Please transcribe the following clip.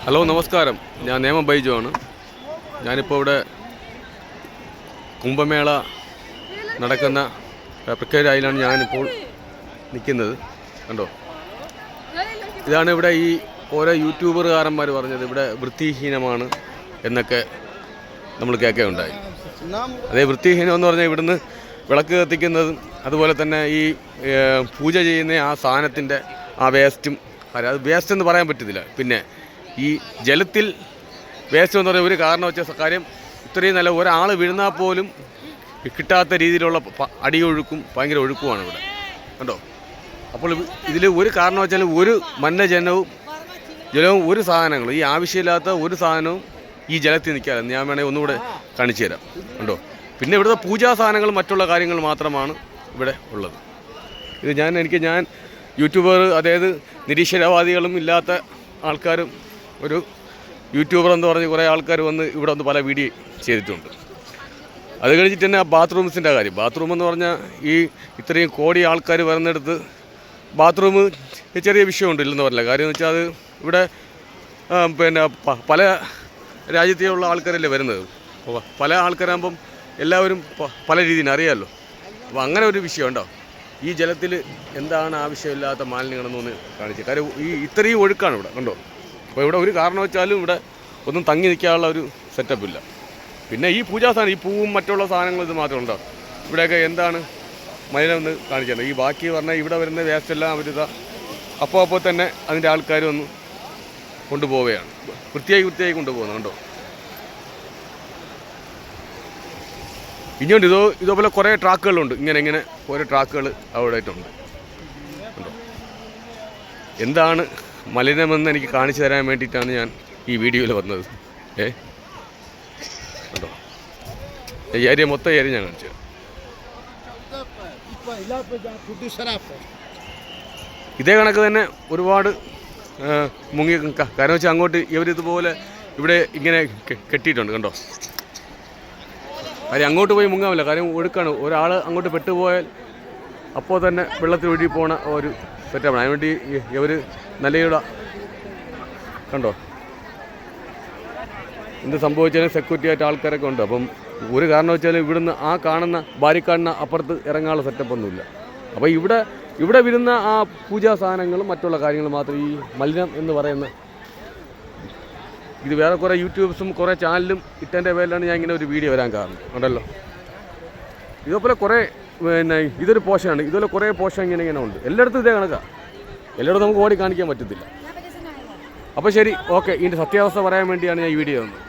Hello നമസ്കാരം, ഞാൻ നേമം ബൈജു ആണ്. ഞാനിപ്പോൾ ഇവിടെ കുംഭമേള നടക്കുന്ന പ്രക്രിയയിലാണ് ഞാനിപ്പോൾ നിൽക്കുന്നത്. കണ്ടോ, ഇതാണ് ഇവിടെ ഈ ഓരോ യൂട്യൂബർകാരന്മാർ പറഞ്ഞത് ഇവിടെ വൃത്തിഹീനമാണ് എന്നൊക്കെ നമ്മൾ കേൾക്കുകയുണ്ടായി. അതേ വൃത്തിഹീനം എന്ന് പറഞ്ഞാൽ ഇവിടുന്ന് വിളക്ക് കത്തിക്കുന്നതും അതുപോലെ തന്നെ ഈ പൂജ ചെയ്യുന്ന ആ സാധനത്തിൻ്റെ ആ വേസ്റ്റും, അത് വേസ്റ്റ് എന്ന് പറയാൻ പറ്റത്തില്ല. പിന്നെ ഈ ജലത്തിൽ വേസ്റ്റ് എന്ന് പറയുന്ന ഒരു കാരണം വെച്ച കാര്യം, ഇത്രയും നല്ല ഒരാൾ വീഴുന്നാൽ പോലും കിട്ടാത്ത രീതിയിലുള്ള അടിയൊഴുക്കും ഭയങ്കര ഒഴുക്കുമാണ് ഇവിടെ. കണ്ടോ, അപ്പോൾ ഇതിൽ ഒരു കാരണം വെച്ചാൽ ഒരു മലിനജലവും ഒരു സാധനങ്ങളും, ഈ ആവശ്യമില്ലാത്ത ഒരു സാധനവും ഈ ജലത്തിൽ നിൽക്കാതെ. ഞാൻ വേണമെങ്കിൽ ഒന്നുകൂടെ കാണിച്ചു തരാം. കണ്ടോ, പിന്നെ ഇവിടുത്തെ പൂജാ സാധനങ്ങൾ മറ്റുള്ള കാര്യങ്ങൾ മാത്രമാണ് ഇവിടെ ഉള്ളത്. ഇത് ഞാൻ യൂട്യൂബർ, അതായത് നിരീശ്വരവാദികളും ഇല്ലാത്ത ആൾക്കാരും ഒരു യൂട്യൂബർ എന്ന് പറഞ്ഞ് കുറേ ആൾക്കാർ വന്ന് ഇവിടെ വന്ന് പല വീഡിയോ ചെയ്തിട്ടുണ്ട്. അത് കഴിഞ്ഞിട്ട് തന്നെ ആ ബാത്റൂംസിൻ്റെ കാര്യം. ബാത്റൂം എന്ന് പറഞ്ഞാൽ ഈ ഇത്രയും കോടി ആൾക്കാർ വരുന്നിടത്ത് ബാത്റൂം ചെറിയ വിഷയമുണ്ട്, ഇല്ലെന്ന് പറഞ്ഞില്ല. കാര്യം എന്ന് വെച്ചാൽ അത് ഇവിടെ പിന്നെ പല രാജ്യത്തെയുള്ള ആൾക്കാരല്ലേ വരുന്നത്. പല ആൾക്കാരാകുമ്പം എല്ലാവരും പല രീതിയിൽ അറിയാമല്ലോ. അപ്പോൾ അങ്ങനെ ഒരു വിഷയം ഉണ്ടോ. ഈ ജലത്തിൽ എന്താണ് ആവശ്യമില്ലാത്ത മാലിന്യങ്ങളെന്നൊന്ന് കാണിച്ചു. കാര്യം ഈ ഇത്രയും ഒഴുക്കാണ് ഇവിടെ. കണ്ടോ, അപ്പോൾ ഇവിടെ ഒരു കാരണം വെച്ചാലും ഇവിടെ ഒന്നും തങ്ങി നിൽക്കാനുള്ള ഒരു സെറ്റപ്പില്ല. പിന്നെ ഈ പൂജാ സാധനം, ഈ പൂവും മറ്റുള്ള സാധനങ്ങൾ ഇത് മാത്രം ഉണ്ടോ. ഇവിടെയൊക്കെ എന്താണ് മലിനമെന്ന് കാണിച്ചത്. ഈ ബാക്കി പറഞ്ഞാൽ ഇവിടെ വരുന്ന വേസ്റ്റെല്ലാം അവരിത അപ്പോൾ തന്നെ അതിൻ്റെ ആൾക്കാർ വന്ന് കൊണ്ടുപോവുകയാണ്. വൃത്തിയായി കൊണ്ടുപോകുന്നത്. കണ്ടോ, ഇനിയുണ്ട് ഇതേപോലെ കുറേ ട്രാക്കുകളുണ്ട്. ഇങ്ങനെ ഓരോ ട്രാക്കുകൾ അവിടെ ആയിട്ടുണ്ട്. കണ്ടോ, എന്താണ് മലിനമെന്ന് എനിക്ക് കാണിച്ചു തരാൻ വേണ്ടിയിട്ടാണ് ഞാൻ ഈ വീഡിയോയിൽ വന്നത്. കണ്ടോ, ഈ ഏരിയ മൊത്തം ഏരിയ ഞാൻ കാണിച്ചു. ഇതേ കണക്ക് തന്നെ ഒരുപാട് മുങ്ങി. കാരണം വെച്ചാൽ അങ്ങോട്ട് ഇവരിതുപോലെ ഇവിടെ ഇങ്ങനെ കെട്ടിയിട്ടുണ്ട്. കണ്ടോ, കാര്യം അങ്ങോട്ട് പോയി മുങ്ങാമില്ല. കാര്യം ഒഴുക്കാണ്. ഒരാൾ അങ്ങോട്ട് പെട്ടുപോയാൽ അപ്പോൾ തന്നെ വെള്ളത്തിൽ ഒഴുകി പോണ ഒരു സെറ്റപ്പാണ്. അതിനുവേണ്ടി ഇവർ നിലയുടെ കണ്ടോ എന്ത് സംഭവിച്ചാലും സെക്യൂരിറ്റി ആയിട്ട് ആൾക്കാരൊക്കെ ഉണ്ട്. അപ്പം ഒരു കാരണം വെച്ചാൽ ഇവിടുന്ന് ആ കാണുന്ന ബാരിക്കാടിന് അപ്പുറത്ത് ഇറങ്ങാനുള്ള സെറ്റപ്പൊന്നുമില്ല. അപ്പോൾ ഇവിടെ വരുന്ന ആ പൂജാ സാധനങ്ങളും മറ്റുള്ള കാര്യങ്ങളും മാത്രം ഈ മലിനം എന്ന് പറയുന്ന ഇത് വേറെ കുറേ യൂട്യൂബ്സും കുറേ ചാനലും ഇട്ടതിൻ്റെ പേരിലാണ് ഞാൻ ഇങ്ങനെ ഒരു വീഡിയോ വരാൻ കാരണം. ഉണ്ടല്ലോ, ഇതേപോലെ കുറേ പിന്നെ ഇതൊരു പോഷനാണ്. ഇതുപോലെ കുറേ പോഷൻ ഇങ്ങനെ ഉണ്ട്. എല്ലായിടത്തും ഇതേ കണക്കാണ്. എല്ലായിടത്തും നമുക്ക് ഓടി കാണിക്കാൻ പറ്റത്തില്ല. അപ്പോൾ ശരി, ഓക്കെ. ഇതിൻ്റെ സത്യാവസ്ഥ പറയാൻ വേണ്ടിയാണ് ഞാൻ ഈ വീഡിയോ തന്നത്.